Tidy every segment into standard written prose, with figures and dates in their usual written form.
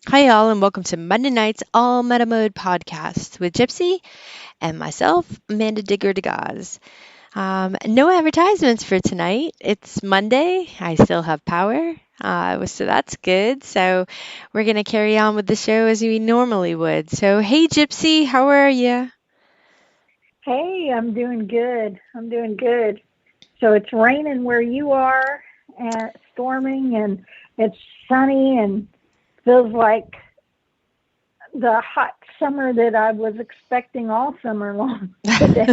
Hi, y'all, and welcome to Monday night's All Meta Mode podcast with Gypsy and myself, Amanda Digger DeGaz. No advertisements for tonight. It's Monday. I still have power, so that's good. So we're going to carry on with the show as we normally would. So, hey, Gypsy, how are you? Hey, I'm doing good. I'm doing good. So it's raining where you are and storming and it's sunny and feels like the hot summer that I was expecting all summer long today.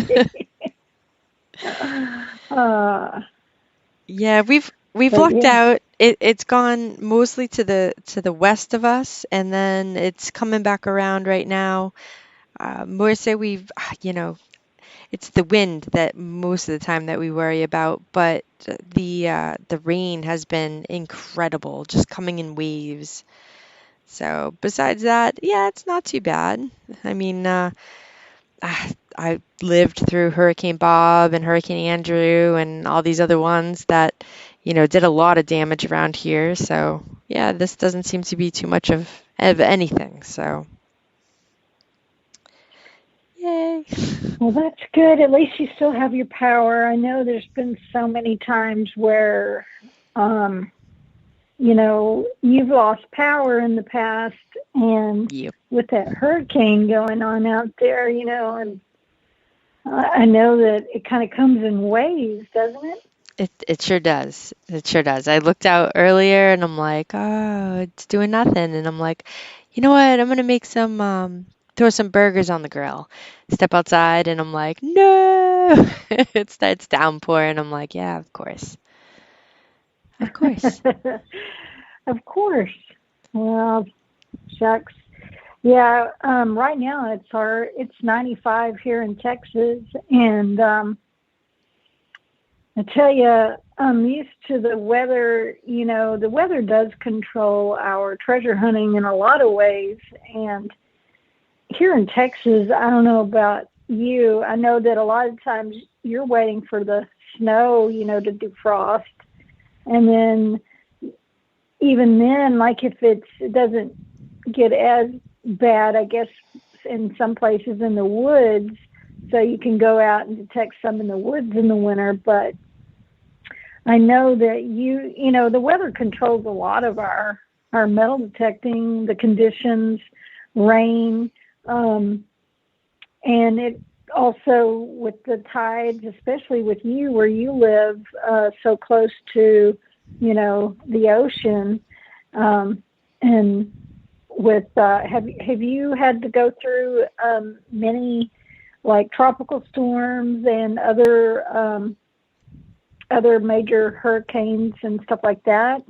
uh, Yeah, we've but lucked yeah. out. It's gone mostly to the west of us, and then it's coming back around right now. More so, you know, it's the wind that most of the time that we worry about, but the rain has been incredible, just coming in waves. So besides that, yeah, it's not too bad. I mean, I lived through Hurricane Bob and Hurricane Andrew and all these other ones that, did a lot of damage around here. So yeah, this doesn't seem to be too much of anything. So yay. Well, that's good. At least you still have your power. I know there's been so many times where um, you've lost power in the past, and Yep. with that hurricane going on out there, and I know that it kind of comes in waves, doesn't it? It sure does. It sure does. I looked out earlier and I'm like, oh, it's doing nothing. And I'm like, you know what? I'm gonna make throw some burgers on the grill. Step outside and I'm like, no, it starts downpouring. I'm like, yeah, of course, of course. Of course. Well, shucks. Yeah, right now it's 95 here in Texas, and I tell you, I'm used to the weather. The weather does control our treasure hunting in a lot of ways. And here in Texas, I don't know about you. I know that a lot of times you're waiting for the snow, to defrost. And then, even then, like if it doesn't get as bad, I guess, in some places in the woods, so you can go out and detect some in the woods in the winter. But I know that the weather controls a lot of our metal detecting, the conditions, rain, um, and it also with the tides, especially with you where you live so close to, the ocean, and with have you had to go through many like tropical storms and other major hurricanes and stuff like that?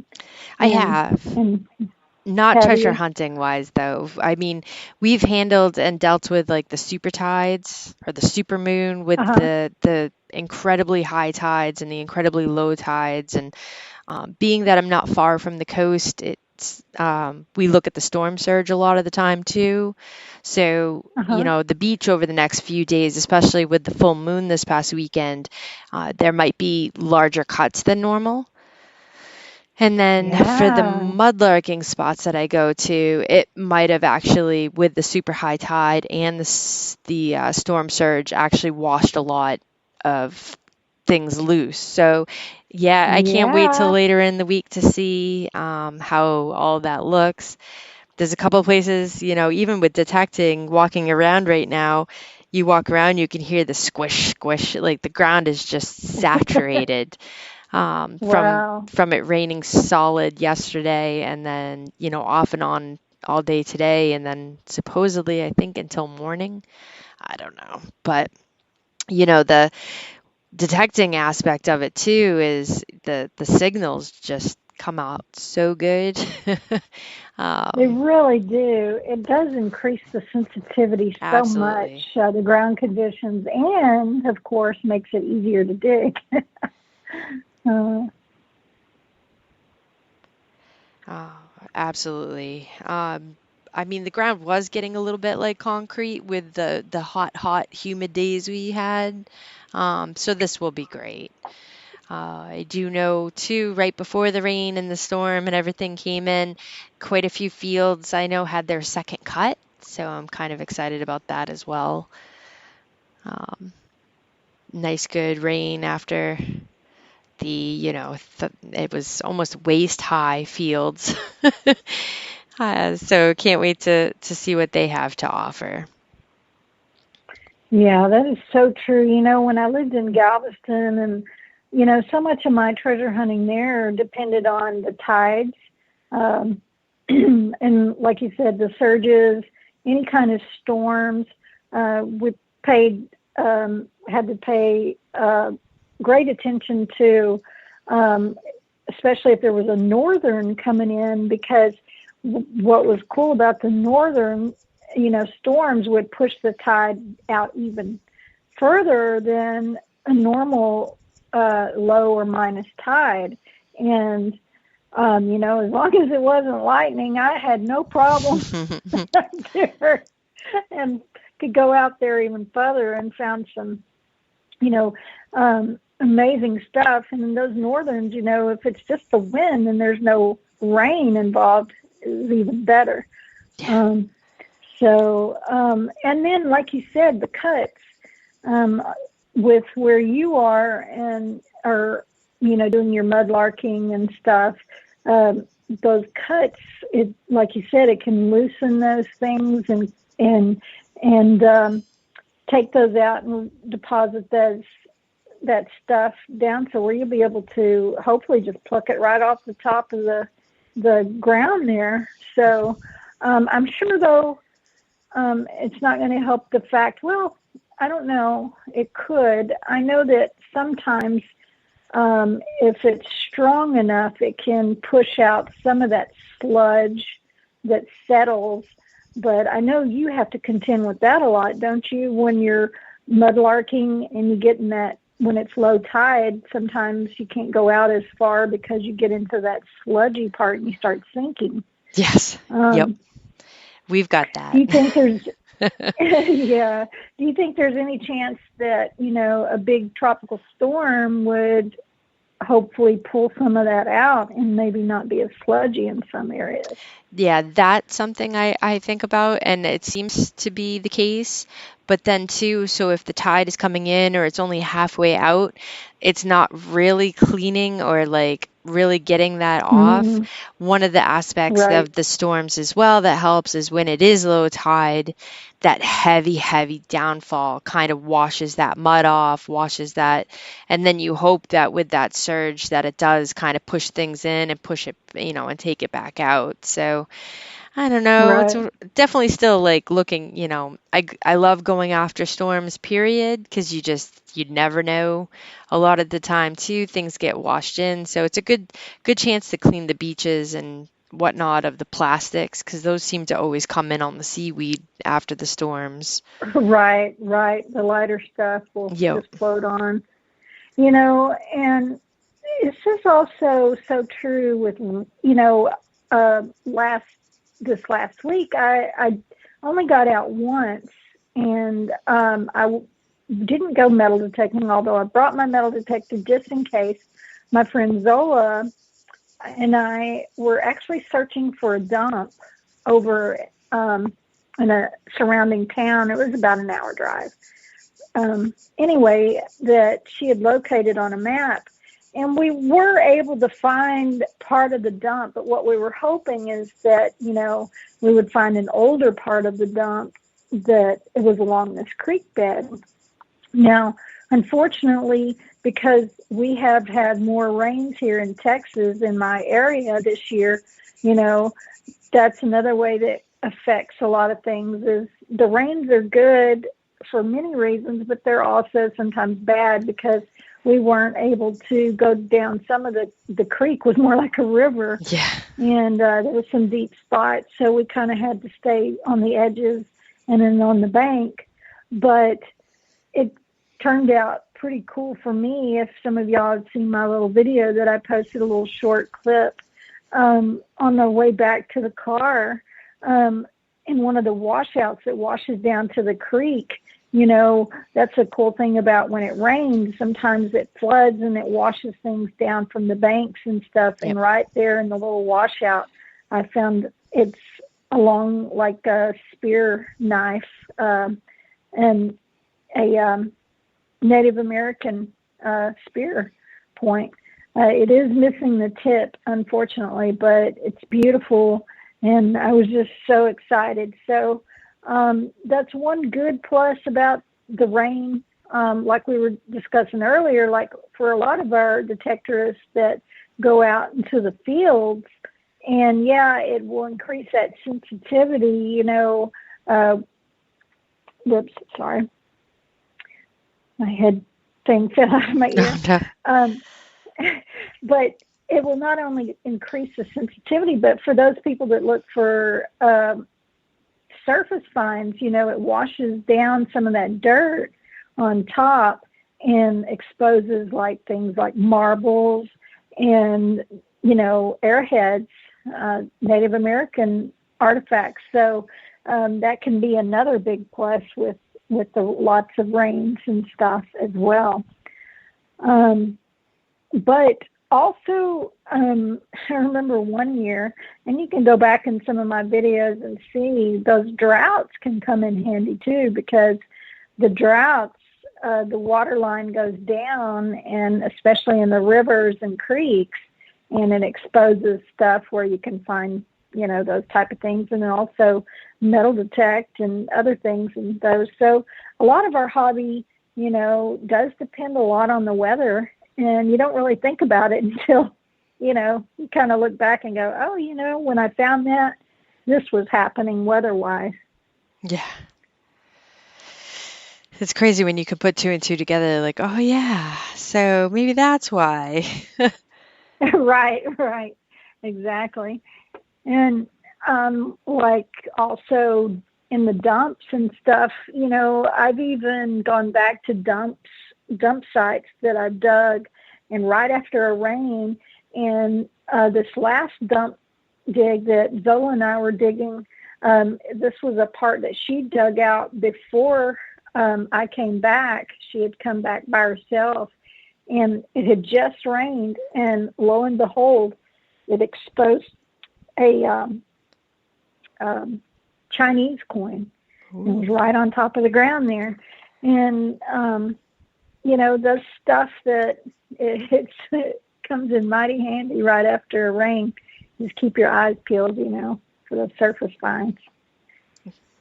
I And have. and Not have treasure you? hunting wise though. I mean, we've handled and dealt with like the super tides or the super moon with Uh-huh. the incredibly high tides and the incredibly low tides. And being that I'm not far from the coast, we look at the storm surge a lot of the time too. So, Uh-huh. the beach over the next few days, especially with the full moon this past weekend, there might be larger cuts than normal. And then for the Yeah. mudlarking spots that I go to, it might have actually, with the super high tide and the storm surge, actually washed a lot of things loose. So, yeah, I can't wait till Yeah. later in the week to see how all that looks. There's a couple of places, even with detecting, walking around right now, you walk around, you can hear the squish, squish, like the ground is just saturated Wow. from it raining solid yesterday and then, off and on all day today and then supposedly I think until morning. I don't know. But, the detecting aspect of it too is the signals just come out so good. They um, really do. It does increase the sensitivity so Absolutely. much, the ground conditions, and of course makes it easier to dig. uh, Oh, absolutely. I mean, the ground was getting a little bit like concrete with the hot, humid days we had. So this will be great. I do know too, right before the rain and the storm and everything came in, quite a few fields I know had their second cut. So I'm kind of excited about that as well. Um, Nice, good rain after the, it was almost waist high fields. So can't wait to see what they have to offer. Yeah, that is so true. When I lived in Galveston, and so much of my treasure hunting there depended on the tides, um, and like you said, the surges, any kind of storms. We paid had to pay great attention to, especially if there was a northern coming in, because what was cool about the northern, storms would push the tide out even further than a normal low or minus tide. And, as long as it wasn't lightning, I had no problem there, and could go out there even further and found some, amazing stuff. And in those northerns, if it's just the wind and there's no rain involved, is even better. Yeah. And then, like you said, the cuts, with where you are and are, doing your mudlarking and stuff, those cuts, like you said, it can loosen those things and take those out and deposit that stuff down, so where you'll be able to hopefully just pluck it right off the top of the ground there. So I'm sure, though, it's not going to help the fact, well, I don't know, it could. I know that sometimes if it's strong enough, it can push out some of that sludge that settles. But I know you have to contend with that a lot, don't you? When you're mudlarking and you get in that, when it's low tide, sometimes you can't go out as far because you get into that sludgy part and you start sinking. Yes. Yep. We've got that. Do you think there's yeah. Do you think there's any chance that, a big tropical storm would hopefully pull some of that out and maybe not be as sludgy in some areas? Yeah, that's something I think about, and it seems to be the case. But then too, so if the tide is coming in or it's only halfway out, it's not really cleaning or like really getting that off. Mm-hmm. One of the aspects Right. of the storms as well that helps is when it is low tide, that heavy, heavy downfall kind of washes that mud off, washes that, and then you hope that with that surge that it does kind of push things in and push it, and take it back out. So I don't know. It's Right. definitely still like looking, I love going after storms, period, because you'd never know. A lot of the time too, things get washed in. So it's a good chance to clean the beaches and whatnot of the plastics, because those seem to always come in on the seaweed after the storms. Right. The lighter stuff will Yep. just float on. And it's just also so true with, this last week, I only got out once, and I didn't go metal detecting, although I brought my metal detector just in case. My friend Zola and I were actually searching for a dump over in a surrounding town. It was about an hour drive. Anyway, that she had located on a map. And we were able to find part of the dump, but what we were hoping is that, we would find an older part of the dump that it was along this creek bed. Now, unfortunately, because we have had more rains here in Texas in my area this year, that's another way that affects a lot of things. Is the rains are good for many reasons, but they're also sometimes bad because we weren't able to go down. Some of the creek was more like a river. Yeah. And there was some deep spots, so we kind of had to stay on the edges and then on the bank. But it turned out pretty cool for me. If some of y'all have seen my little video that I posted, a little short clip on the way back to the car, in one of the washouts that washes down to the creek, That's a cool thing about when it rains. Sometimes it floods and it washes things down from the banks and stuff. Yep. And right there in the little washout, I found it's along like a spear knife and a Native American spear point. It is missing the tip, unfortunately, but it's beautiful, and I was just so excited. So that's one good plus about the rain. Like we were discussing earlier, like for a lot of our detectorists that go out into the fields, and yeah, it will increase that sensitivity, whoops, sorry. My head thing fell out of my ear. No. But it will not only increase the sensitivity, but for those people that look for surface finds, it washes down some of that dirt on top and exposes like things like marbles and, arrowheads, Native American artifacts. So that can be another big plus with the lots of rains and stuff as well. But also, I remember one year, and you can go back in some of my videos and see those droughts can come in handy too, because the droughts, the water line goes down, and especially in the rivers and creeks, and it exposes stuff where you can find, those type of things, and then also metal detect and other things and those. So a lot of our hobby, does depend a lot on the weather. And you don't really think about it until, you kind of look back and go, oh, when I found that, this was happening weather-wise. Yeah. It's crazy when you can put two and two together, like, oh, yeah, so maybe that's why. Right. Exactly. And, like, also in the dumps and stuff, I've even gone back to dump sites that I've dug, and right after a rain, and this last dump dig that Zola and I were digging, this was a part that she dug out before I came back. She had come back by herself, and it had just rained, and lo and behold, it exposed a Chinese coin. Ooh. It was right on top of the ground there, and those stuff that it comes in mighty handy right after a rain. Just keep your eyes peeled, for the surface finds.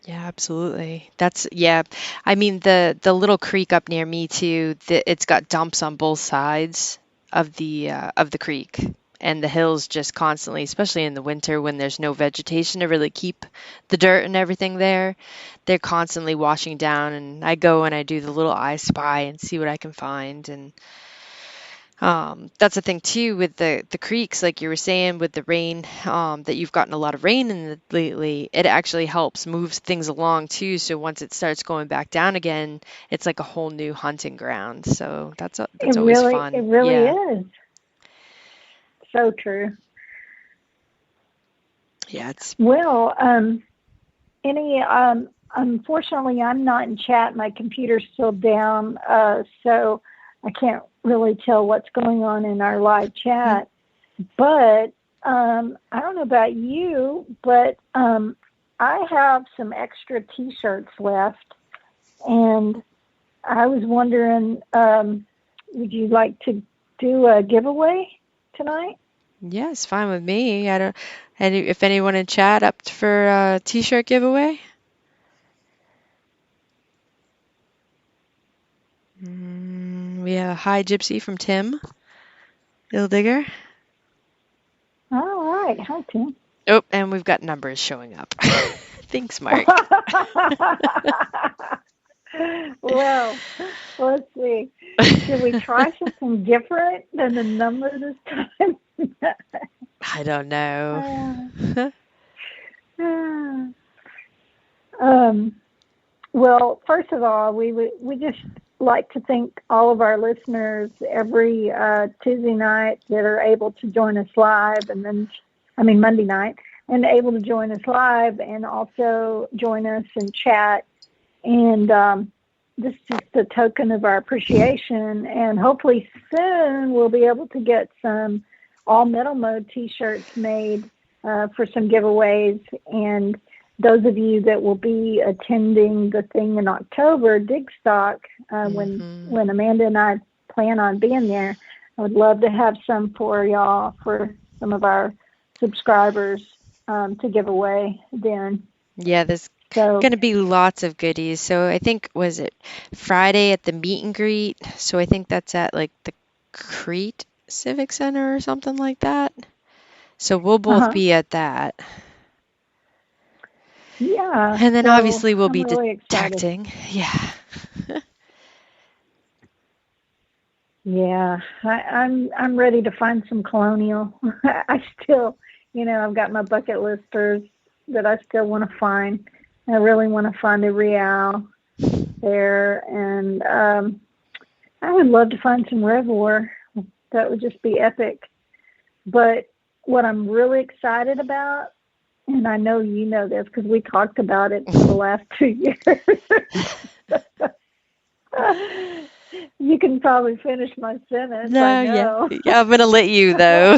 Yeah, absolutely. Yeah. I mean, the little creek up near me too, it's got dumps on both sides of the creek, and the hills just constantly, especially in the winter when there's no vegetation to really keep the dirt and everything there, they're constantly washing down, and I go and I do the little I Spy and see what I can find. And that's the thing too with the creeks, like you were saying, with the rain, that you've gotten a lot of rain lately. It actually helps move things along too. So once it starts going back down again, it's like a whole new hunting ground. So that's always fun. It really is. So true. Yeah, it's well. Unfortunately, I'm not in chat. My computer's still down, so I can't really tell what's going on in our live chat. But I don't know about you, but I have some extra T-shirts left, and I was wondering, would you like to do a giveaway tonight? Yeah, it's fine with me. If anyone in chat up for a T-shirt giveaway. We have a hi Gypsy from Tim, Little Digger. All right, hi Tim. Oh, and we've got numbers showing up. Thanks, Mark. Well, let's see. Should we try something different than the number this time? I don't know. Well, first of all, we just like to thank all of our listeners every Tuesday night that are able to join us live, and then, Monday night, and able to join us live and also join us in chat. And this is just a token of our appreciation, and hopefully soon we'll be able to get some all metal mode t-shirts made for some giveaways. And those of you that will be attending the thing in October, Digstock, when Amanda and I plan on being there, I would love to have some for y'all, for some of our subscribers to give away then. Yeah, there's going to be lots of goodies. So I think, was it Friday at the meet and greet? So I think that's at like the Crete Civic Center or something like that. So we'll both be at that. Yeah. And then so obviously we'll be really detecting. Yeah. Yeah, I'm ready to find some colonial. I still, I've got my bucket listers that I still want to find. I really want to find a Real there, and I would love to find some Reservoir. That would just be epic. But what I'm really excited about, and I know you know this because we talked about it for the last 2 years. You can probably finish my sentence. No, I know. Yeah, I'm going to let you, though.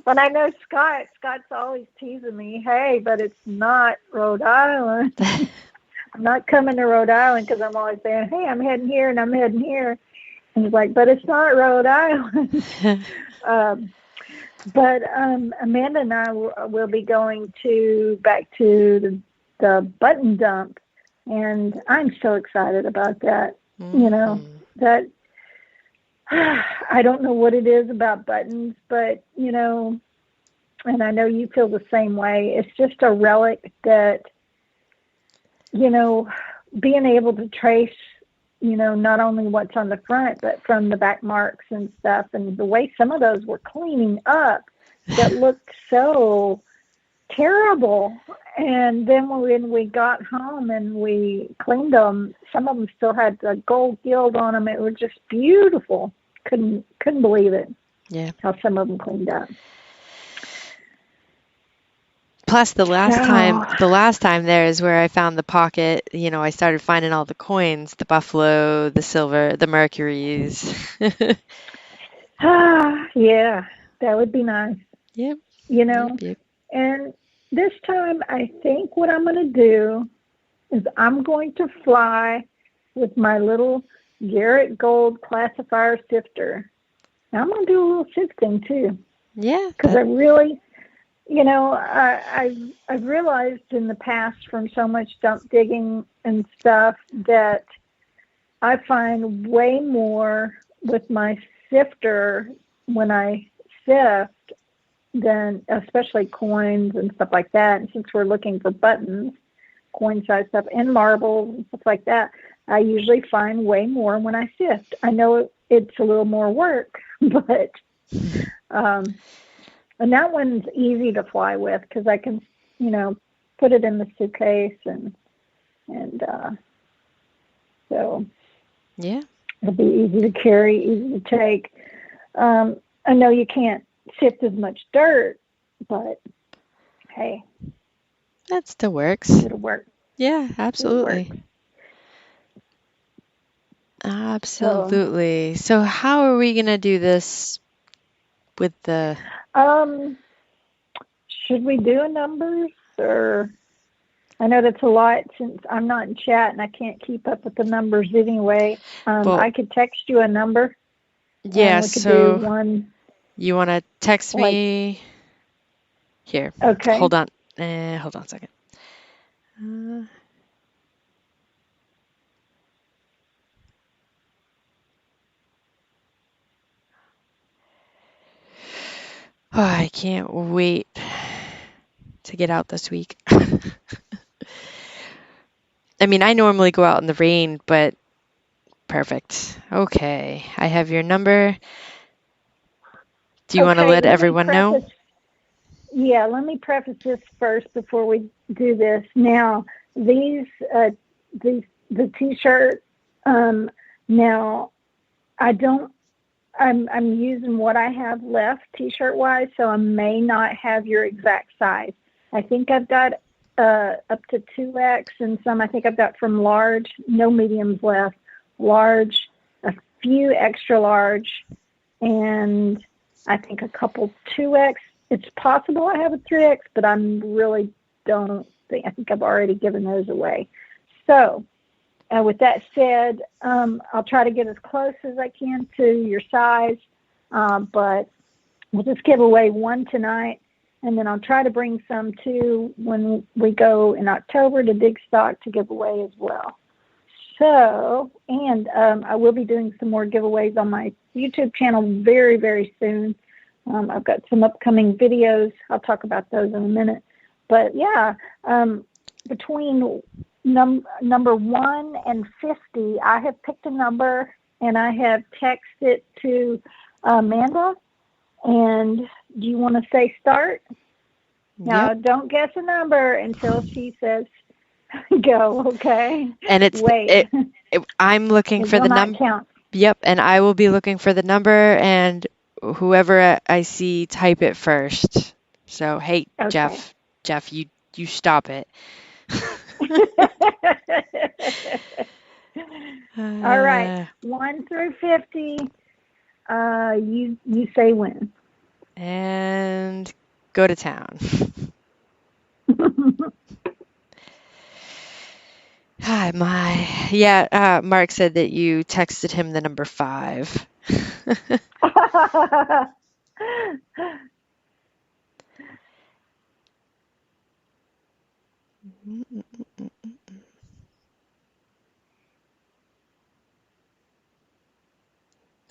But I know Scott's always teasing me, hey, but it's not Rhode Island. I'm not coming to Rhode Island because I'm always saying, hey, I'm heading here and I'm heading here. And he's like, but it's not Rhode Island. But Amanda and I will be going back to the button dump. And I'm so excited about that. That I don't know what it is about buttons, but, and I know you feel the same way. It's just a relic that, being able to trace, not only what's on the front, but from the back marks and stuff, and the way some of those were cleaning up that looked so terrible. And then when we got home and we cleaned them, some of them still had the gold gild on them. It was just beautiful. Couldn't believe it. Yeah. How some of them cleaned up. Plus the last time there is where I found the pocket. I started finding all the coins, the buffalo, the silver, the mercuries. Yeah, that would be nice. Yep. Yep. And this time, I think what I'm going to do is I'm going to fly with my little Garrett Gold classifier sifter. Now, I'm going to do a little sifting, too. Yeah. Because I really, I've realized in the past from so much dump digging and stuff that I find way more with my sifter when I sift than especially coins and stuff like that. And since we're looking for buttons, coin size stuff, and marbles and stuff like that, I usually find way more when I sift. I know it's a little more work, but and that one's easy to fly with because I can, put it in the suitcase and so yeah, it'll be easy to carry, easy to take. I know you can't sift as much dirt, but hey, that still works. It'll work. Yeah, absolutely. Absolutely. So how are we going to do this with the... Should we do a numbers, or... I know that's a lot since I'm not in chat and I can't keep up with the numbers anyway. I could text you a number. Yeah, so do one, you want to text me? Here. Okay. Hold on. Hold on a second. Oh, I can't wait to get out this week. I mean, I normally go out in the rain, but perfect. Okay, I have your number. Do you want to let everyone know? Yeah, let me preface this first before we do this. Now, the T-shirt. Now, I'm using what I have left T-shirt wise, so I may not have your exact size. I think I've got up to 2X, and some I think I've got from large, no mediums left, large, a few extra large, and I think a couple 2X. It's possible I have a 3X, but I really don't think. I think I've already given those away. So with that said, I'll try to get as close as I can to your size, but we'll just give away one tonight, and then I'll try to bring some too when we go in October to Dig Stock to give away as well. So, and I will be doing some more giveaways on my YouTube channel very, very soon. I've got some upcoming videos. I'll talk about those in a minute. But yeah, between number 1 and 50, I have picked a number and I have texted it to Amanda. And do you want to say start? Now, don't guess a number until she says go, okay? And it's wait. I'm looking for the number. Count. Yep, and I will be looking for the number, and whoever I see, type it first. So, hey, Okay. Jeff, you stop it. All right, 1 through 50. You say when. And go to town. Hi, my. Yeah, Mark said that you texted him the number 5.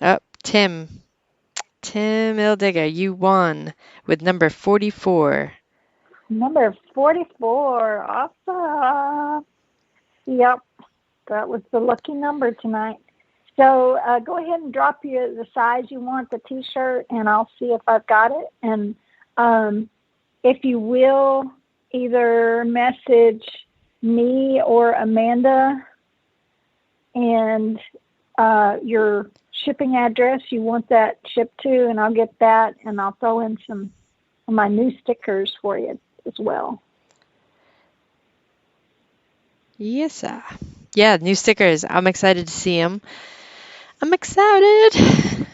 Oh, Tim Ildigger, you won with number 44. Number 44. Awesome. Yep, that was the lucky number tonight. So go ahead and drop the size you want, the T-shirt, and I'll see if I've got it. And if you will, either message me or Amanda and your shipping address you want that shipped to, and I'll get that, and I'll throw in some of my new stickers for you as well. Yes, sir. Yeah, new stickers. I'm excited to see them. I'm excited.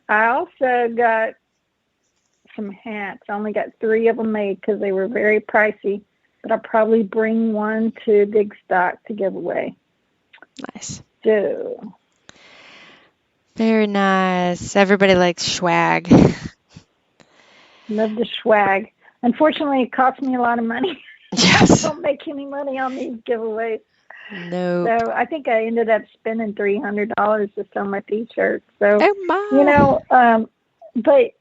I also got some hats. I only got 3 of them made because they were very pricey, but I'll probably bring one to Dig Stock to give away. Nice. So. Very nice. Everybody likes swag. Love the swag. Unfortunately, it cost me a lot of money. Yes. I don't make any money on these giveaways. No. So I think I ended up spending $300 just on my T-shirts. So, oh my. But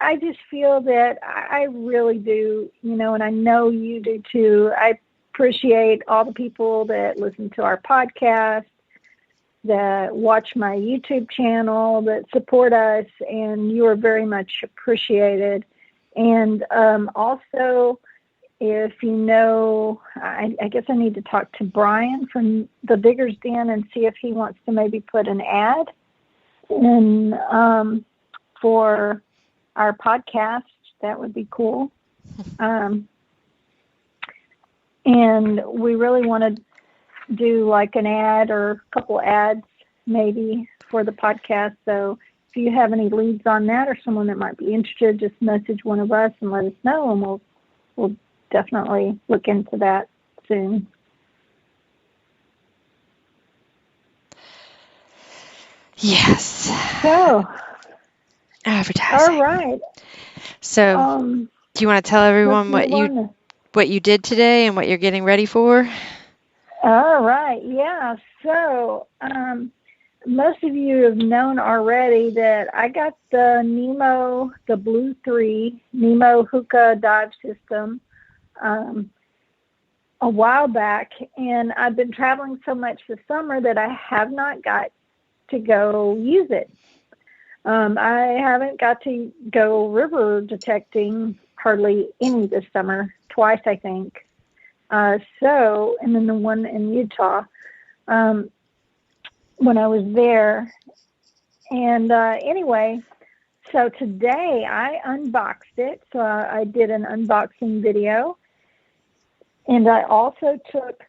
I just feel that I really do, and I know you do too. I appreciate all the people that listen to our podcast, that watch my YouTube channel, that support us, and you are very much appreciated. And also, if I guess I need to talk to Brian from the Digger's Den and see if he wants to maybe put an ad in for our podcast. That would be cool. And we really want to do like an ad or a couple ads maybe for the podcast. So if you have any leads on that or someone that might be interested, just message one of us and let us know, and we'll definitely look into that soon. Yes. So advertising. All right. So do you want to tell everyone what you did today and what you're getting ready for? All right. Yeah. So most of you have known already that I got the Nemo, the Blue 3 Nemo hookah dive system a while back, and I've been traveling so much this summer that I have not got to go use it. I haven't got to go river detecting hardly any this summer, twice I think. And then the one in Utah when I was there. And anyway, So today I unboxed it. So I did an unboxing video. And I also took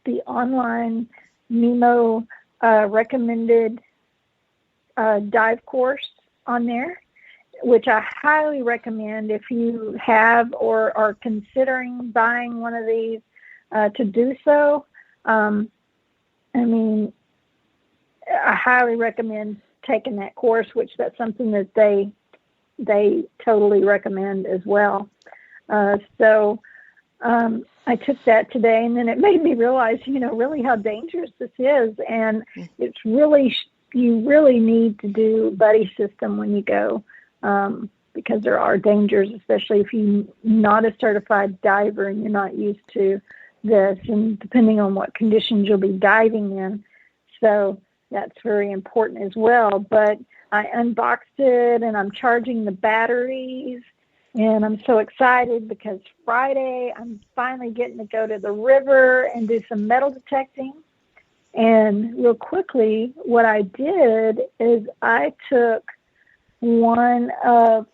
the online Nemo recommended dive course on there, which I highly recommend if you have or are considering buying one of these to do so. I mean, I highly recommend taking that course, which that's something that they totally recommend as well. So I took that today, and then it made me realize, really how dangerous this is. And it's really, you really need to do buddy system when you go, because there are dangers, especially if you're not a certified diver and you're not used to this, and depending on what conditions you'll be diving in. So that's very important as well. But I unboxed it, and I'm charging the batteries. And I'm so excited because Friday I'm finally getting to go to the river and do some metal detecting. And real quickly, what I did is I took one of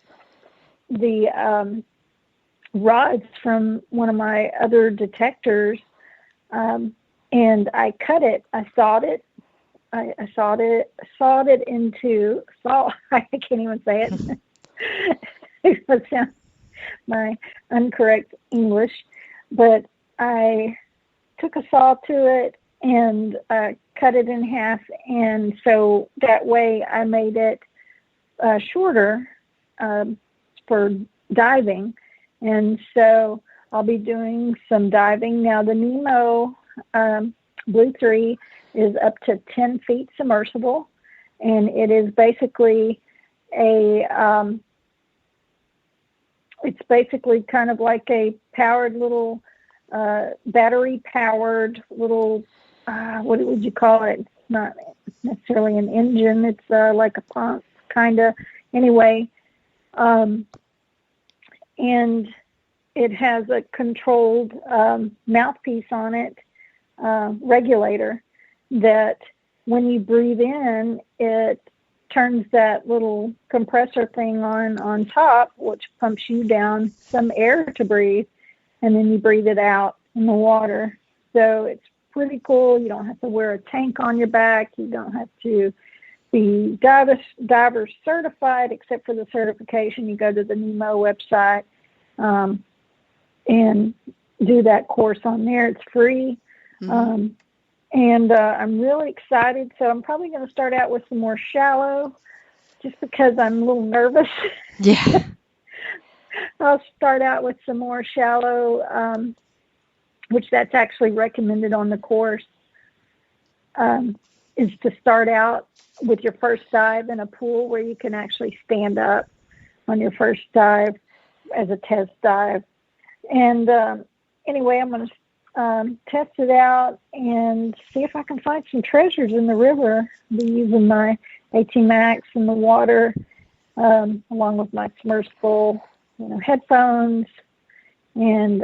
the rods from one of my other detectors, and I cut it. I sawed it. I sawed it into saw. I can't even say it. It sounds my incorrect English, but I took a saw to it and cut it in half, and so that way I made it shorter for diving, and so I'll be doing some diving. Now the Nemo Blue 3 is up to 10 feet submersible, and it is basically it's basically kind of like a powered little, battery-powered little, what would you call it? It's not necessarily an engine. It's like a pump, kind of. Anyway, and it has a controlled mouthpiece on it, regulator, that when you breathe in, it turns that little compressor thing on top, which pumps you down some air to breathe, and then you breathe it out in the water. So it's pretty cool. You don't have to wear a tank on your back. You don't have to be diver certified, except for the certification. You go to the Nemo website and do that course on there. It's free. Mm-hmm. And I'm really excited. So I'm probably going to start out with some more shallow, just because I'm a little nervous. Yeah. I'll start out with some more shallow, which that's actually recommended on the course, is to start out with your first dive in a pool where you can actually stand up on your first dive as a test dive. And anyway, I'm going to test it out and see if I can find some treasures in the river. I'll be using my AT Max in the water, along with my submersible, headphones and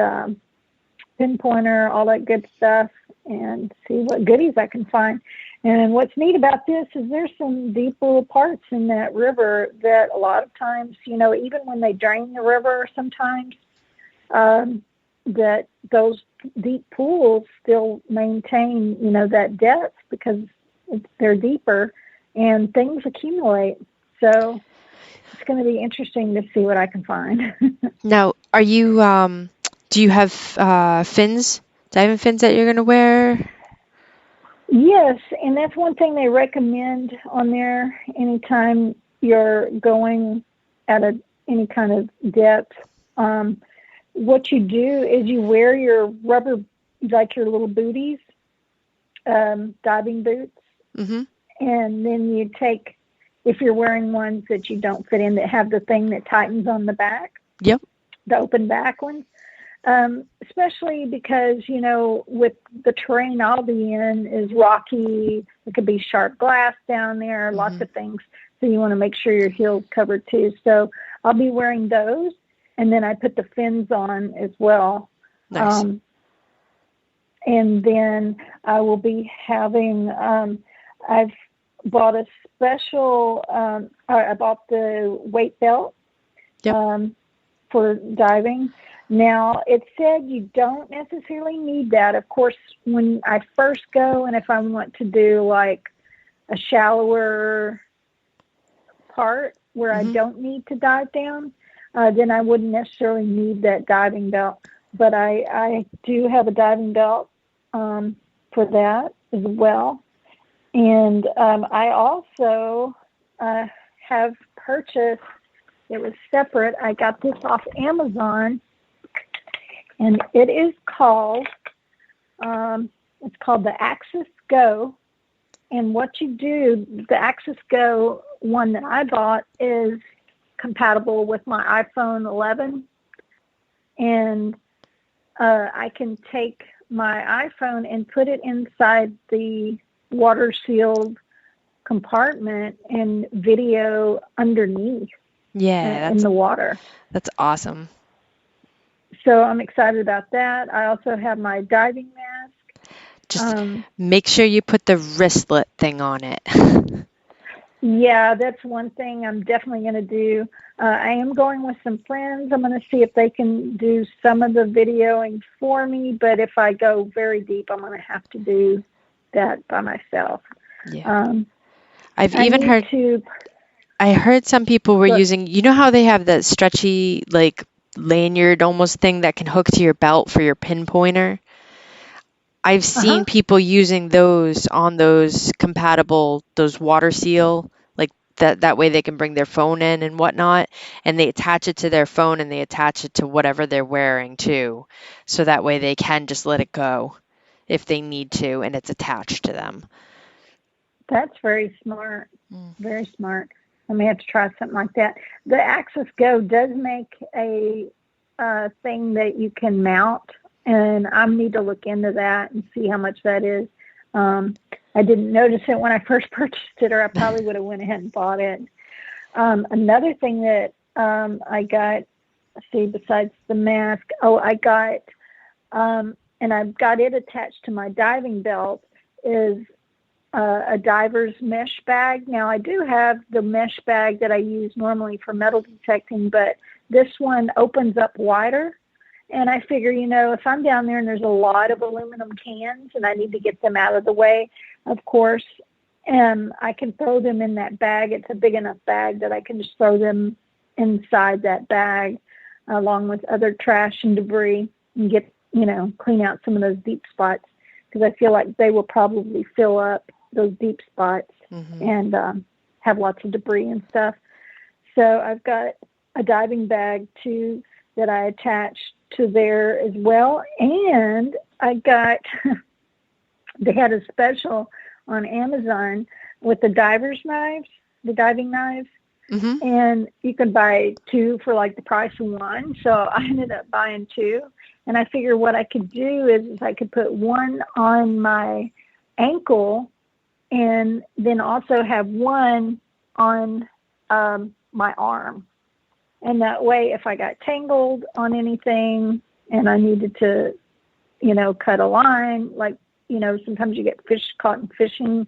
pinpointer, all that good stuff, and see what goodies I can find. And what's neat about this is there's some deep little parts in that river that a lot of times, even when they drain the river sometimes, that those deep pools still maintain, that depth because they're deeper and things accumulate. So it's going to be interesting to see what I can find. Now, are you, do you have fins, diving fins that you're going to wear? Yes, and that's one thing they recommend on there anytime you're going at any kind of depth. What you do is you wear your rubber, like your little booties, diving boots, mm-hmm. and then you take, if you're wearing ones that you don't fit in that have the thing that tightens on the back, yep, the open back ones, especially because, with the terrain I'll be in is rocky, it could be sharp glass down there, mm-hmm. lots of things, so you want to make sure your heel's covered too. So I'll be wearing those. And then I put the fins on as well. Nice. And then I will be having, I've bought a special. I bought the weight belt Yep. For diving. Now, it said you don't necessarily need that. Of course, when I first go, and if I want to do like a shallower part where I don't need to dive down, then I wouldn't necessarily need that diving belt. But I do have a diving belt for that as well. And I also have purchased, it was separate, I got this off Amazon, and it is called, it's called the Axis Go. And what you do, the Axis Go one that I bought is compatible with my iPhone 11. And I can take my iPhone and put it inside the water-sealed compartment and video underneath in the water. That's awesome. So I'm excited about that. I also have my diving mask. Just make sure you put the wristlet thing on it. Yeah, that's one thing I'm definitely going to do. I am going with some friends. I'm going to see if they can do some of the videoing for me, but if I go very deep, I'm going to have to do that by myself. Yeah. I heard some people were using, you know how they have that stretchy, like, lanyard almost thing that can hook to your belt for your pinpointer? I've seen people using those on those compatible, those water seal, like that way they can bring their phone in and whatnot, and they attach it to their phone and they attach it to whatever they're wearing too. So that way they can just let it go if they need to and it's attached to them. That's very smart. Very smart. I may have to try something like that. The Axis Go does make a thing that you can mount, and I need to look into that and see how much that is. I didn't notice it when I first purchased it, or I probably would have went ahead and bought it. Another thing that I got, let's see, besides the mask, I got, and I've got it attached to my diving belt, is a diver's mesh bag. Now, I do have the mesh bag that I use normally for metal detecting, but this one opens up wider. And I figure, if I'm down there and there's a lot of aluminum cans and I need to get them out of the way, of course, I can throw them in that bag. It's a big enough bag that I can just throw them inside that bag along with other trash and debris and get, clean out some of those deep spots, because I feel like they will probably fill up those deep spots and have lots of debris and stuff. So I've got a diving bag too that I attached to there as well. And I got, they had a special on Amazon with the diving knives, and you can buy two for like the price of one. So I ended up buying two, and I figured what I could do is I could put one on my ankle and then also have one on my arm. And that way, if I got tangled on anything and I needed to, cut a line, like, sometimes you get fish caught in fishing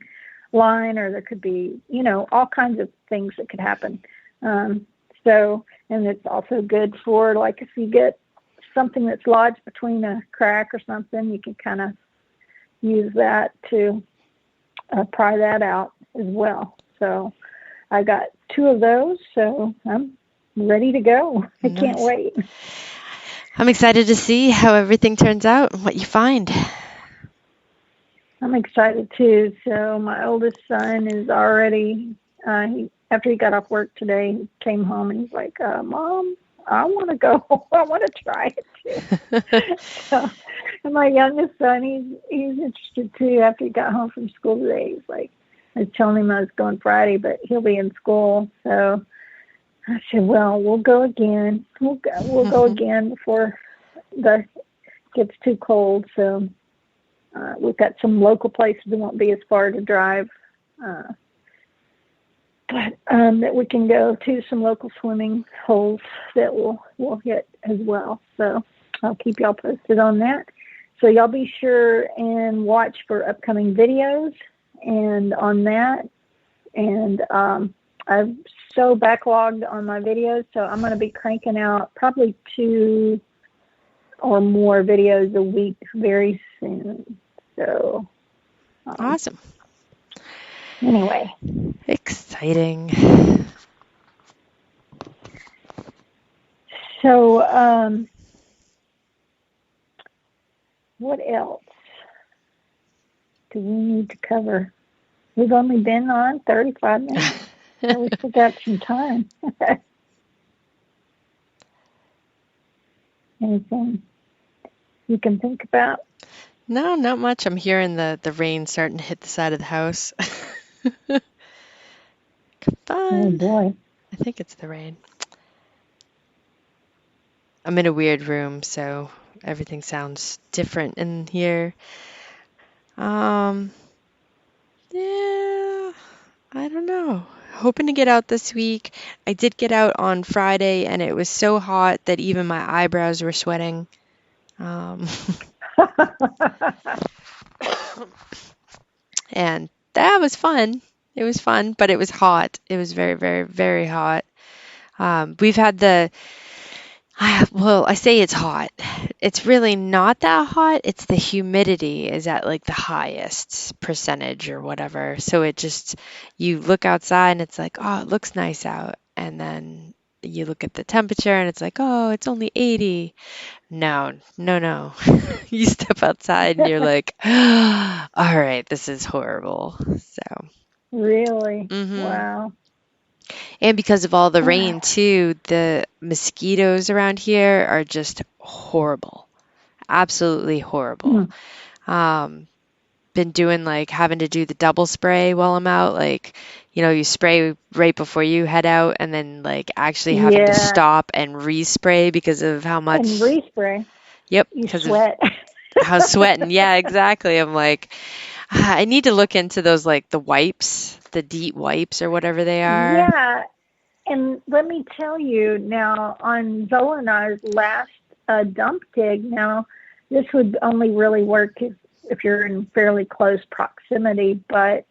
line, or there could be, all kinds of things that could happen. And it's also good for, like, if you get something that's lodged between a crack or something, you can kind of use that to pry that out as well. So I got two of those, so I'm ready to go. I can't wait. I'm excited to see how everything turns out and what you find. I'm excited too. So my oldest son is already, after he got off work today, he came home and he's like, Mom, I want to go. I want to try it too. So, and my youngest son, he's interested too. After he got home from school today, he's like, I was telling him I was going Friday, but he'll be in school. So I said, well, we'll go again. We'll go again before it gets too cold. So we've got some local places that won't be as far to drive, but that we can go to, some local swimming holes that we'll hit as well. So I'll keep y'all posted on that. So y'all be sure and watch for upcoming videos. And on that, And I'm so backlogged on my videos, so I'm going to be cranking out probably 2 or more videos a week very soon. So, Awesome. anyway. Exciting. So, what else do we need to cover? We've only been on 35 minutes, so we still got some time. Anything you can think about? No, not much. I'm hearing the rain starting to hit the side of the house. Oh Fun. boy. I think it's the rain. I'm in a weird room, so everything sounds different in here. Yeah, I don't know. Hoping to get out this week. I did get out on Friday, and it was so hot that even my eyebrows were sweating. And that was fun. It was fun, but it was hot. It was very, very, very hot. We've had well, I say it's hot. It's really not that hot. It's the humidity is at like the highest percentage or whatever. So you look outside and it's like, oh, it looks nice out. And then you look at the temperature and it's like, oh, it's only 80. No, no, no. You step outside and you're like, all right, this is horrible. So, Really? mhm. Wow. And because of all the rain too, the mosquitoes around here are just horrible. Absolutely horrible. Been doing like having to do the double spray while I'm out, like, you spray right before you head out and then like actually having to Yeah. stop and respray because of how much. And respray. Yep, You because of sweat. how sweating. Yeah, exactly. I'm like, I need to look into those like the wipes, the DEET wipes or whatever they are. Yeah. And let me tell you now, on Zola and I's last dump dig, now this would only really work if you're in fairly close proximity, but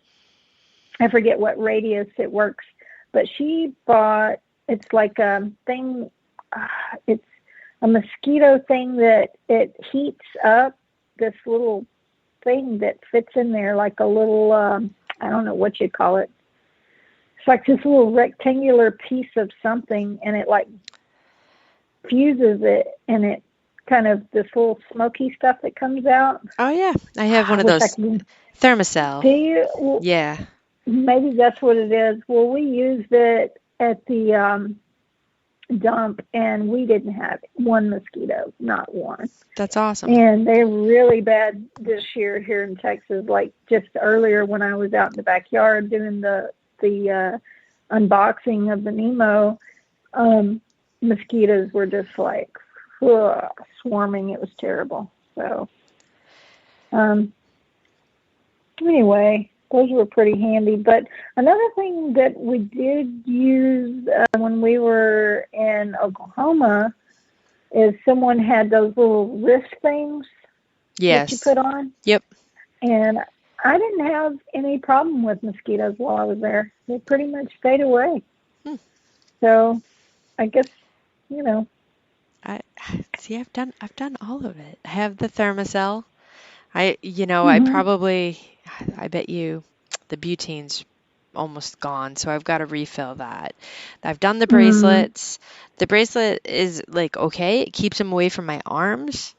I forget what radius it works. But she bought, it's like a thing, it's a mosquito thing that it heats up, this little thing that fits in there like a little, I don't know what you call it. It's like this little rectangular piece of something, and it like fuses it, and it kind of this little smoky stuff that comes out. Oh yeah, I have one I of wish I those could. thermocell. Do you? Well, Yeah, maybe that's what it is. Well, we used it at the dump, and we didn't have one mosquito, not one. that's awesome. And they're really bad this year here in Texas. Like just earlier when I was out in the backyard doing the unboxing of the Nemo, mosquitoes were just like swarming. It was terrible. So anyway, those were pretty handy. But another thing that we did use when we were in Oklahoma is someone had those little wrist things that you Yes. put on. Yep. And I didn't have any problem with mosquitoes while I was there. They pretty much stayed away. So I guess, I see. I've done all of it. I have the thermocell. I bet you the butane's almost gone, so I've got to refill that. I've done the bracelets. The bracelet is like okay, it keeps them away from my arms,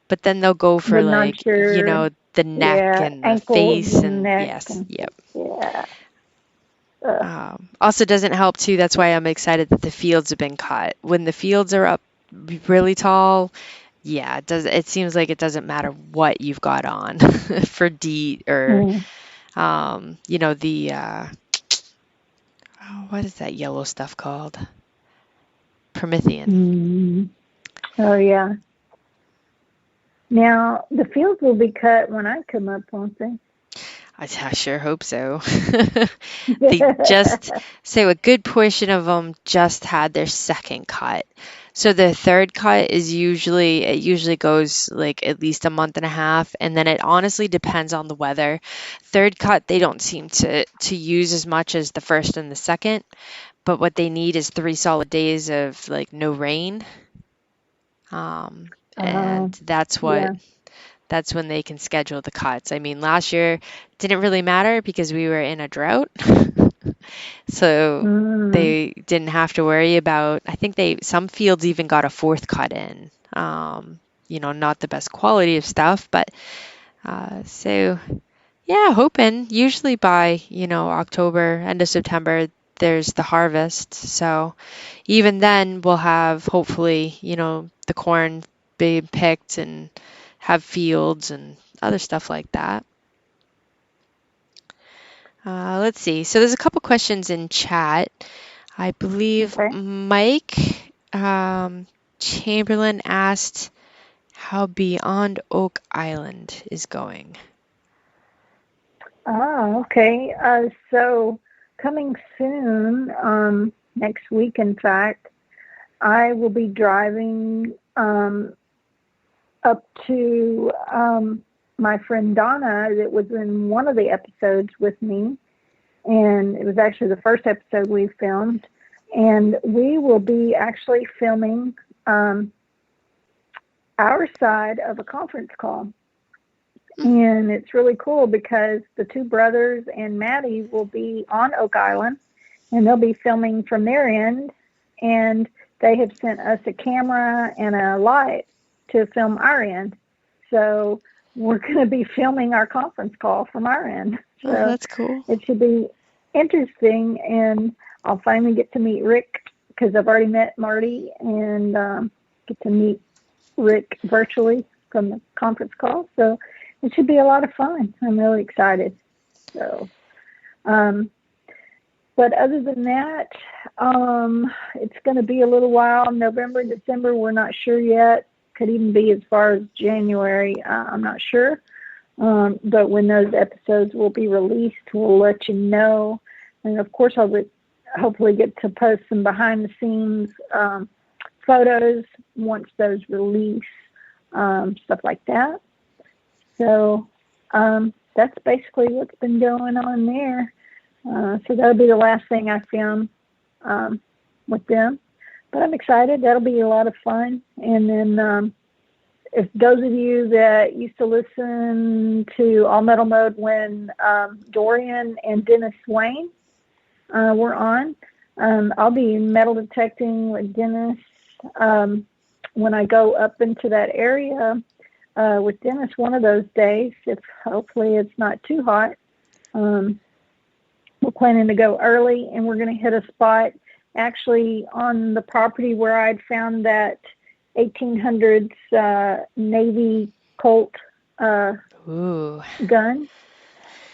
but then they'll go for but not like, your the neck and the ankles face and and neck. yes, And, yep. yeah. Also doesn't help too. That's why I'm excited that the fields have been cut. When the fields are up really tall, yeah, it seems like it doesn't matter what you've got on for DEET or what is that yellow stuff called? Promethean. Oh, yeah. Now, the fields will be cut when I come up, won't they? I sure hope so. They just, so a good portion of them just had their second cut. So the third cut is it usually goes like at least a month and a half, and then it honestly depends on the weather. Third cut they don't seem to use as much as the first and the second, but what they need is 3 solid days of like no rain. Uh, And yeah. that's when they can schedule the cuts. I mean, last year it didn't really matter because we were in a drought. So Mm, they didn't have to worry about, I think some fields even got a fourth cut in. Not the best quality of stuff, but so yeah, hoping usually by, October, end of September, there's the harvest. So even then we'll have hopefully, the corn being picked and have fields and other stuff like that. Let's see. So there's a couple questions in chat. I believe okay. Mike Chamberlain asked how Beyond Oak Island is going. Okay. So coming soon, next week, in fact, I will be driving up to my friend Donna that was in one of the episodes with me. And it was actually the first episode we filmed. And we will be actually filming our side of a conference call. And it's really cool because the two brothers and Maddie will be on Oak Island and they'll be filming from their end. And they have sent us a camera and a light to film our end. So we're going to be filming our conference call from our end. Oh, So that's cool. it should be interesting. And I'll finally get to meet Rick because I've already met Marty and get to meet Rick virtually from the conference call. So it should be a lot of fun. I'm really excited. So, but other than that, it's going to be a little while. November, December, we're not sure yet. Could even be as far as January. I'm not sure. But when those episodes will be released, we'll let you know. And of course, I'll hopefully get to post some behind the scenes photos once those release, stuff like that. So that's basically what's been going on there. So that'll be the last thing I film with them. But I'm excited. That'll be a lot of fun. And then if those of you that used to listen to All Metal Mode when Dorian and Dennis Swain were on, I'll be metal detecting with Dennis when I go up into that area with Dennis one of those days, if hopefully it's not too hot. We're planning to go early, and we're going to hit a spot actually on the property where I'd found that 1800s Navy Colt gun.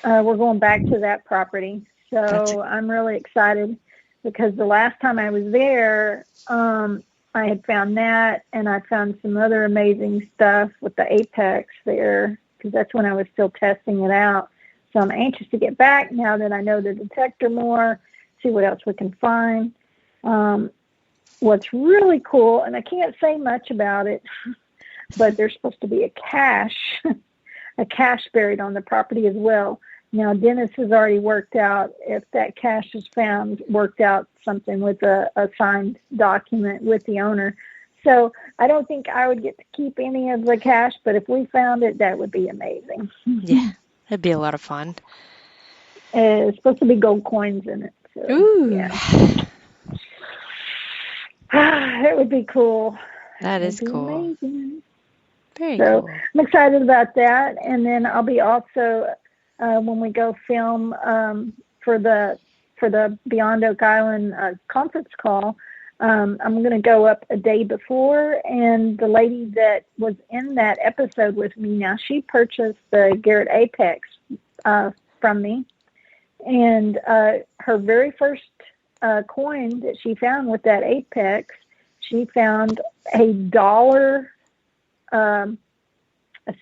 We're going back to that property. So I'm really excited because the last time I was there, I had found that, and I found some other amazing stuff with the Apex there because that's when I was still testing it out. So I'm anxious to get back now that I know the detector more, see what else we can find. What's really cool, and I can't say much about it, but there's supposed to be a cache buried on the property as well. Now, Dennis has already worked out, if that cache is found, worked out something with a signed document with the owner. So I don't think I would get to keep any of the cache, but if we found it, that would be amazing. Yeah, that'd be a lot of fun. It's supposed to be gold coins in it. So, Ooh. yeah. That would be cool. That is cool. Amazing. Very so cool. I'm excited about that. And then I'll be also, when we go film for the Beyond Oak Island conference call, I'm going to go up a day before, and the lady that was in that episode with me now, she purchased the Garrett Apex from me, and her very first coin that she found with that Apex, she found a dollar, a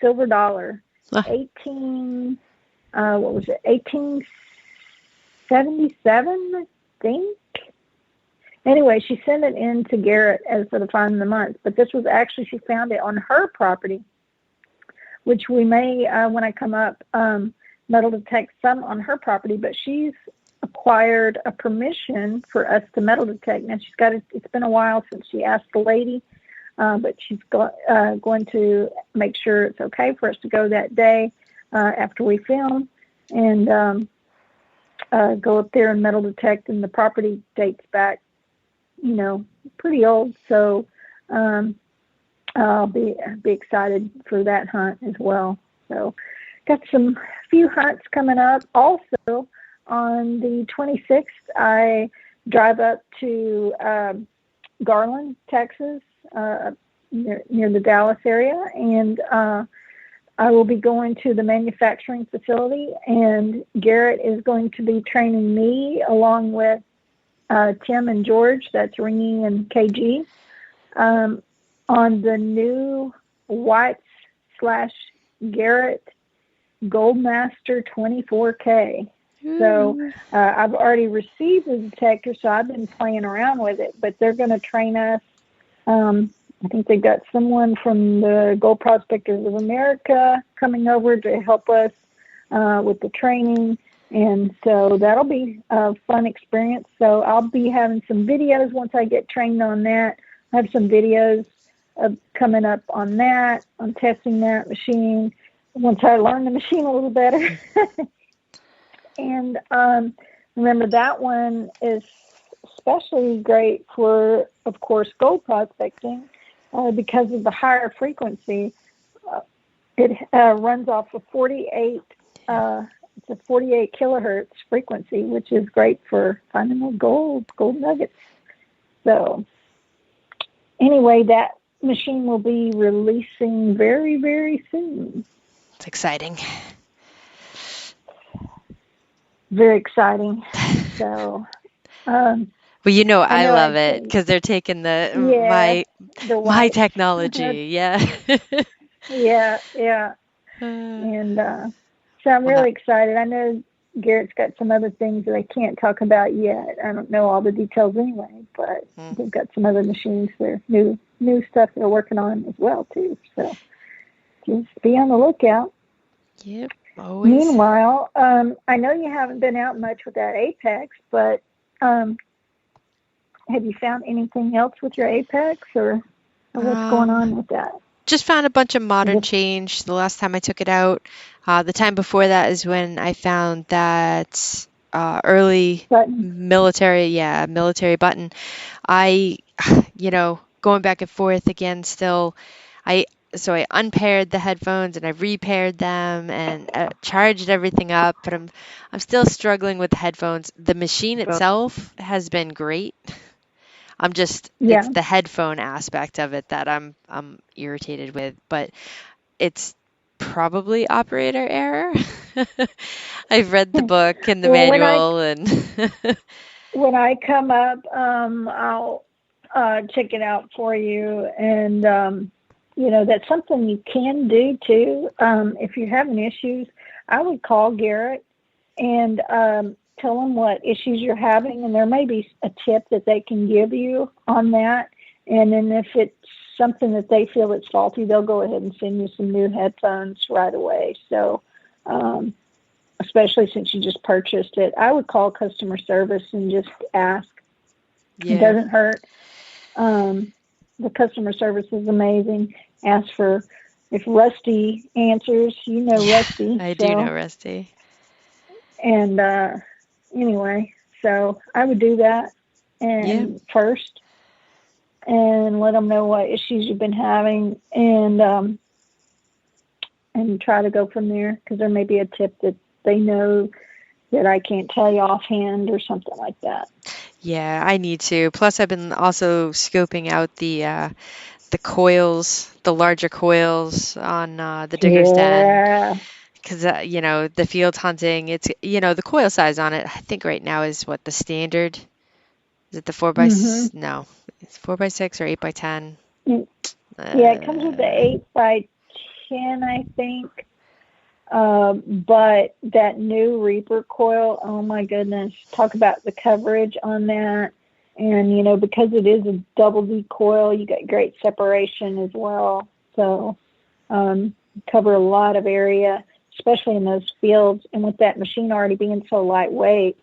silver dollar, 1877, I think. Anyway, she sent it in to Garrett as for the find of the month, but this was actually, she found it on her property, which we may, when I come up, metal detect some on her property, but she's acquired a permission for us to metal detect. Now she's got it, it's been a while since she asked the lady, but she's going to make sure it's okay for us to go that day after we film and go up there and metal detect. And the property dates back, you know, pretty old. So I'll be excited for that hunt as well. So got some few hunts coming up. Also on the 26th, I drive up to Garland, Texas, near the Dallas area, and I will be going to the manufacturing facility, and Garrett is going to be training me along with Tim and George, that's Ringy and KG, on the new Whites/Garrett Goldmaster 24K. So I've already received the detector, so I've been playing around with it, but they're going to train us. I think they got someone from the Gold Prospectors of America coming over to help us with the training. And so that'll be a fun experience. So I'll be having some videos once I get trained on that. I have some videos coming up on that, on testing that machine, once I learn the machine a little better. And remember, that one is especially great for, of course, gold prospecting because of the higher frequency. It runs off of 48. It's a 48 kilohertz frequency, which is great for finding the gold nuggets. So anyway, that machine will be releasing very, very soon. It's exciting. Very exciting. So, well, you know, I love it because they're taking my technology. Yeah. Yeah. And so I'm really excited. I know Garrett's got some other things that I can't talk about yet. I don't know all the details anyway, but they've got some other machines that are new stuff they're working on as well too. So just be on the lookout. Yep. Always. Meanwhile, I know you haven't been out much with that Apex, but have you found anything else with your Apex or what's going on with that? Just found a bunch of modern change the last time I took it out. The time before that is when I found that early military button. I, going back and forth again still, so I unpaired the headphones and I repaired them and charged everything up, but I'm still struggling with the headphones. The machine itself has been great. It's the headphone aspect of it that I'm irritated with, but it's probably operator error. I've read the book and the manual when I come up, I'll check it out for you, and that's something you can do too. If you're having issues, I would call Garrett and tell them what issues you're having, and there may be a tip that they can give you on that. And then if it's something that they feel it's faulty, they'll go ahead and send you some new headphones right away. So, especially since you just purchased it, I would call customer service and just ask. Yeah. It doesn't hurt. The customer service is amazing. Ask for, if Rusty answers, Rusty. I do know Rusty. And anyway, so I would do that first and let them know what issues you've been having and try to go from there, because there may be a tip that they know that I can't tell you offhand or something like that. Yeah, I need to. Plus, I've been also scoping out the coils, the larger coils on the Digger's Den. Because, the field hunting, it's, the coil size on it, I think right now is what the standard. Is it the 4x? No, it's 4x6 or 8x10. Yeah, it comes with the 8x10, I think. But that new Reaper coil, oh my goodness, talk about the coverage on that And, because it is a double D coil, you get great separation as well. So, cover a lot of area, especially in those fields. And with that machine already being so lightweight,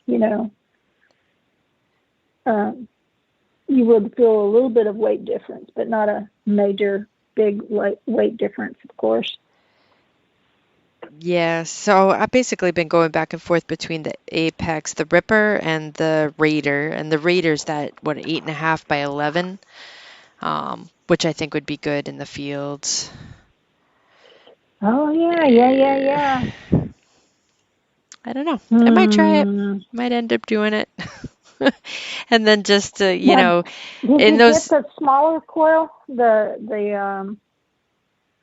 you would feel a little bit of weight difference, but not a major big weight difference, of course. Yeah, so I've basically been going back and forth between the Apex, the Ripper, and the Raider. And the Raider's that, 8.5 by 11, which I think would be good in the fields. Oh, yeah. I don't know. I might try it. Might end up doing it. And then just, Did you in get those, the smaller coil?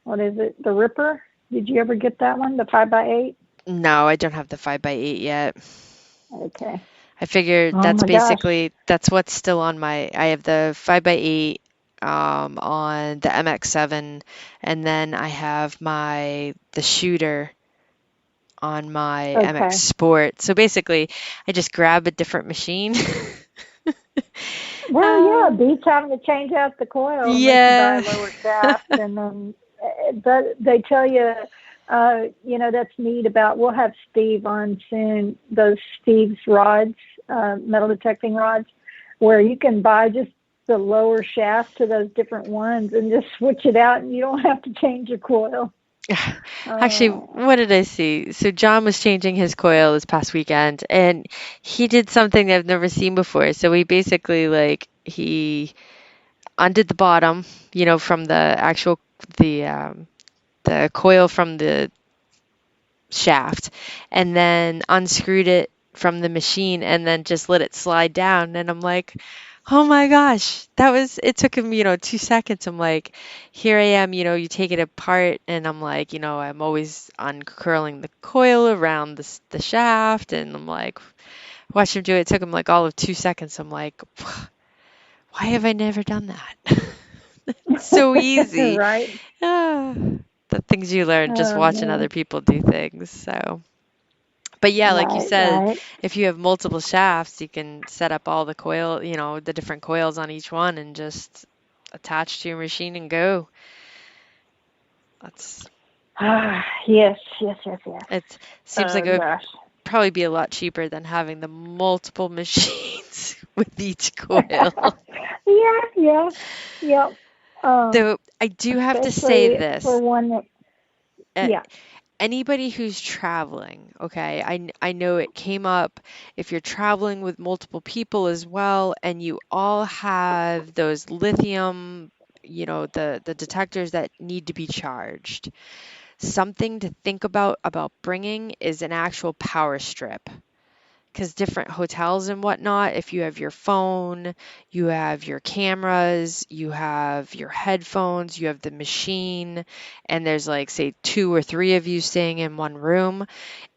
What is it? The Ripper? Did you ever get that one? The 5x8? no, I don't have the 5x8 yet. Okay. I figured Oh that's my gosh. basically, that's what's still on I have the 5x8 on the MX7, and then I have the shooter on my MX Okay. Sport. So basically, I just grab a different machine. Well, yeah, beats having to change out the coil unless you buy Yeah. a lower shaft, and then but they tell you, that's neat about. We'll have Steve on soon. Those Steve's rods, metal detecting rods, where you can buy just the lower shaft to those different ones and just switch it out, and you don't have to change your coil. Actually, what did I see? So John was changing his coil this past weekend, and he did something I've never seen before. So he basically he undid the bottom, from the coil from the shaft, and then unscrewed it from the machine, and then just let it slide down. And I'm like, oh my gosh, it took him, 2 seconds. I'm like, here I am, you take it apart, and I'm like, I'm always uncurling the coil around the shaft, and I'm like, watch him do it. It took him like all of 2 seconds. I'm like, why have I never done that? It's so easy. Right. Ah, the things you learn just Oh, watching man. other people do things. So, but yeah, like you said, Right. if you have multiple shafts, you can set up all the the different coils on each one and just attach to your machine and go. That's Yes. it seems like Oh it would gosh. probably be a lot cheaper than having the multiple machines with each coil. Yeah. Though I do have to say Especially for this. one that, uh, yeah. Anybody who's traveling, okay, I know it came up if you're traveling with multiple people as well, and you all have those lithium, the detectors that need to be charged. Something to think about bringing is an actual power strip. Because different hotels and whatnot, if you have your phone, you have your cameras, you have your headphones, you have the machine, and there's like, say, two or three of you staying in one room,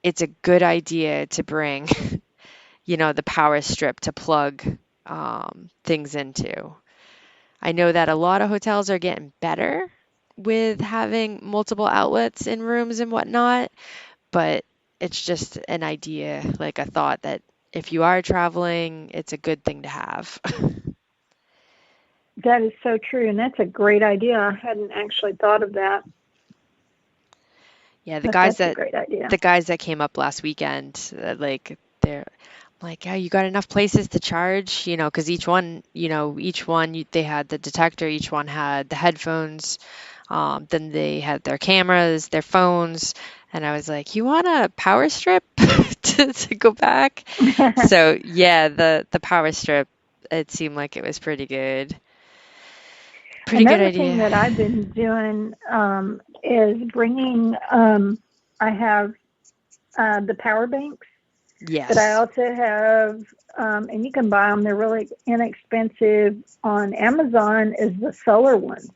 it's a good idea to bring, the power strip to plug things into. I know that a lot of hotels are getting better with having multiple outlets in rooms and whatnot, but it's just an idea, like a thought that if you are traveling, it's a good thing to have. That is so true, and that's a great idea. I hadn't actually thought of that, Yeah, but that's a great idea. the guys that came up last weekend, they're like, yeah, you got enough places to charge, because they had the detector, each one had the headphones, then they had their cameras, their phones, and I was like, you want a power strip to go back? So yeah, the power strip, it seemed like it was pretty good. Pretty good Another thing idea. that I've been doing is bringing. I have the power banks, but I Yes. also have, and you can buy them. They're really inexpensive on Amazon. Is the solar ones.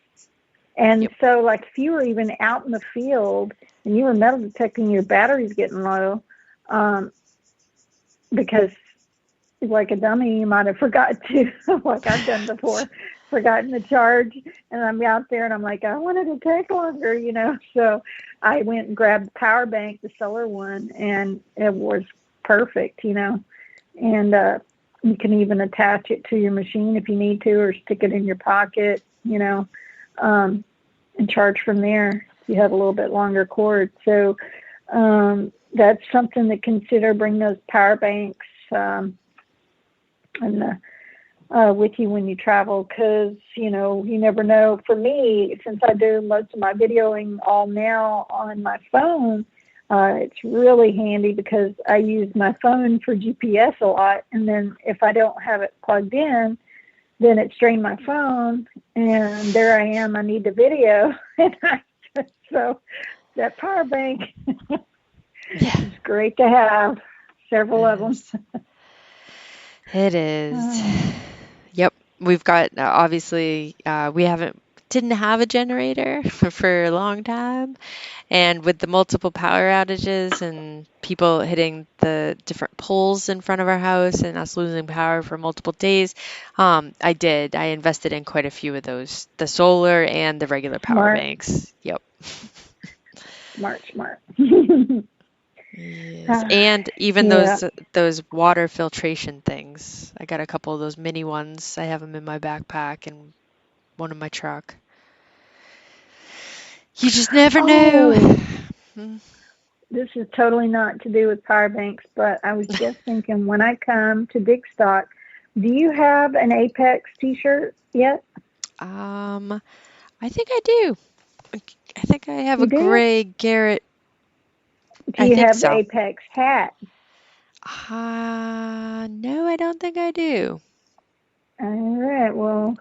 And Yep. so, like, if you were even out in the field and you were metal detecting your battery's getting low, um, because like a dummy, you might have forgot to, like I've done before, forgotten to charge, and I'm out there and I'm like, I wanted to take longer. So I went and grabbed the power bank, the solar one, and it was perfect. And You can even attach it to your machine if you need to, or stick it in your pocket, and charge from there if you have a little bit longer cord. So that's something to consider. Bring those power banks and with you when you travel, because you never know. For me, since I do most of my videoing all now on my phone, it's really handy because I use my phone for GPS a lot, and then if I don't have it plugged in, then it strained my phone, and there I am. I need the video, so that power bank is great to have. Several of them. It is. Yep. We've got, obviously, we didn't have a generator for a long time. And with the multiple power outages and people hitting the different poles in front of our house and us losing power for multiple days, I invested in quite a few of those, the solar and the regular power banks. Yep. Smart. Yes. And even those water filtration things. I got a couple of those mini ones. I have them in my backpack and one in my truck. You just never know. This is totally not to do with power banks, but I was just thinking, when I come to Big Stock, do you have an Apex t-shirt yet? I think I do. I think I have You a do? gray Garrett. Do you have the Apex hat? No, I don't think I do. All right. Well,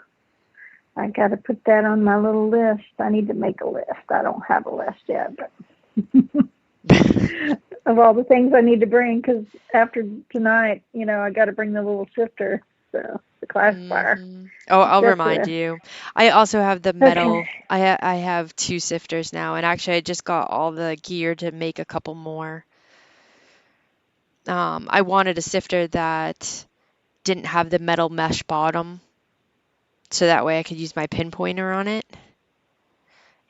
I got to put that on my little list. I need to make a list. I don't have a list yet, but of all the things I need to bring, because after tonight, I got to bring the little sifter, so the classifier. Mm-hmm. Oh, I'll remind you. I also have the metal. Okay. I have 2 sifters now, and actually I just got all the gear to make a couple more. I wanted a sifter that didn't have the metal mesh bottom, so that way I could use my pinpointer on it.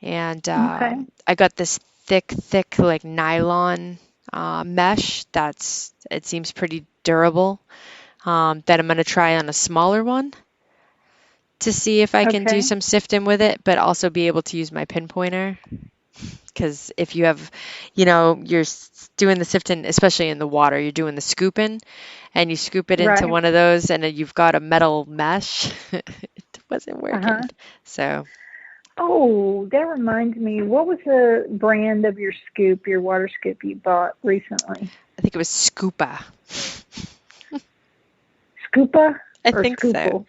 And I got this thick like nylon mesh it seems pretty durable, that I'm going to try on a smaller one to see if I can do some sifting with it, but also be able to use my pinpointer. Because if you have, you're doing the sifting, especially in the water, you're doing the scooping, and you scoop it into one of those, and you've got a metal mesh. It wasn't working. So. Oh, that reminds me. What was the brand of your water scoop you bought recently? I think it was Scoopa. Scoopa? I think Scoople?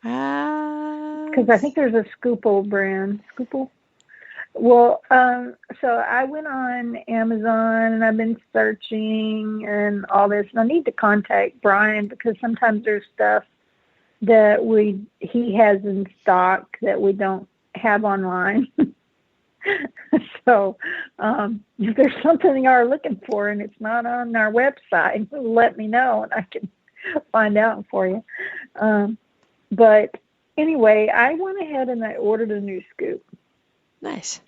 So. Because I think there's a Scoople brand. Scoople? Well, so I went on Amazon and I've been searching and all this, and I need to contact Brian because sometimes there's stuff that he has in stock that we don't have online. So if there's something you are looking for and it's not on our website, let me know and I can find out for you. But anyway, I went ahead and I ordered a new scoop. Nice.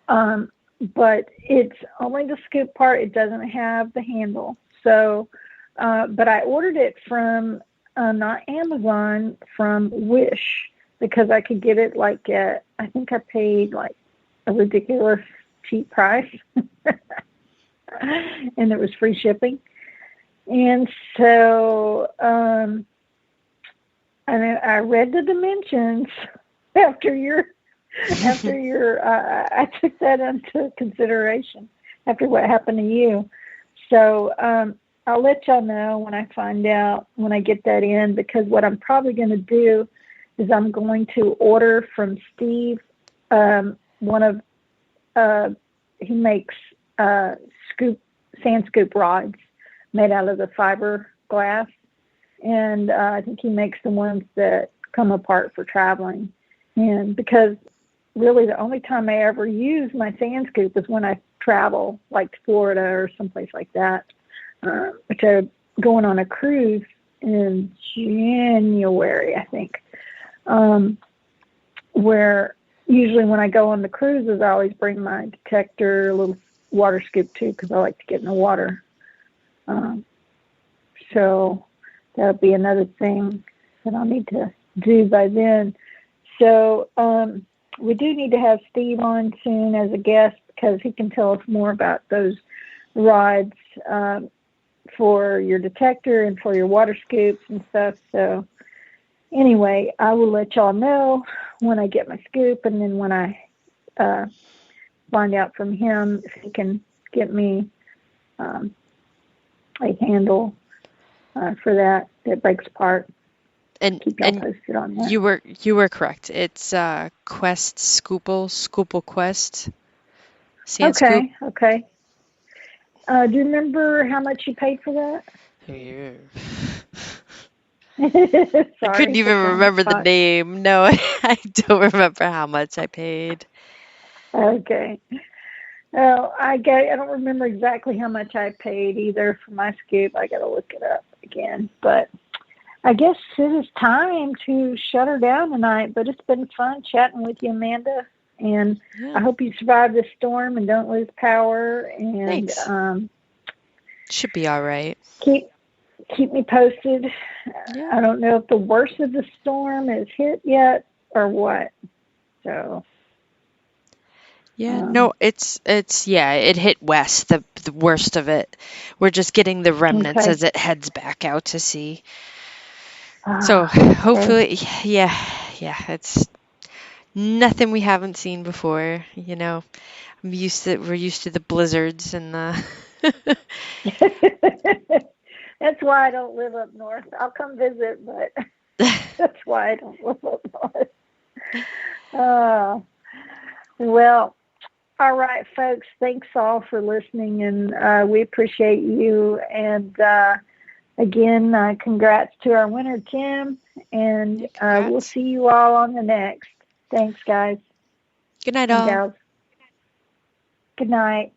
But it's only the scoop part. It doesn't have the handle. So, but I ordered it from not Amazon, from Wish, because I could get it like I think I paid like a ridiculous cheap price, and it was free shipping. And so, and I read the dimensions after I took that into consideration after what happened to you. So I'll let y'all know when I find out, when I get that in, because what I'm probably going to do is I'm going to order from Steve, he makes sand scoop rods made out of the fiberglass, and I think he makes the ones that come apart for traveling. And because really the only time I ever use my sand scoop is when I travel, like to Florida or someplace like that, which I'm going on a cruise in January, I think, where usually when I go on the cruises, I always bring my detector, a little water scoop too, because I like to get in the water. So that'll be another thing that I'll need to do by then. So we do need to have Steve on soon as a guest because he can tell us more about those rods for your detector and for your water scoops and stuff. So anyway, I will let y'all know when I get my scoop, and then when I find out from him if he can get me a handle for that breaks apart. And Keep y'all posted on that. you were correct. It's Quest Scoople Quest Sand Scoop. Okay. Do you remember how much you paid for that? Yeah. I couldn't Sorry, even put you on the remember the spot. name. No, I don't remember how much I paid. Okay. Well, I don't remember exactly how much I paid either for my scoop. I got to look it up again. But I guess it is time to shut her down tonight. But it's been fun chatting with you, Amanda. And Yeah. I hope you survive this storm and don't lose power. And Thanks. Should be all right. keep me posted. Yeah. I don't know if the worst of the storm is hit yet or what. So. Yeah, no, it's yeah, it hit west, the worst of it. We're just getting the remnants Okay. as it heads back out to sea. So Okay. hopefully, yeah, it's nothing we haven't seen before, you know. We're used to the blizzards and the That's why I don't live up north. I'll come visit, but that's why I don't live up north. Well, all right, folks. Thanks all for listening, and we appreciate you. And again, congrats to our winner, Tim. And we'll congrats. see you all on the next. Thanks, guys Good night, and all. gals. Good night.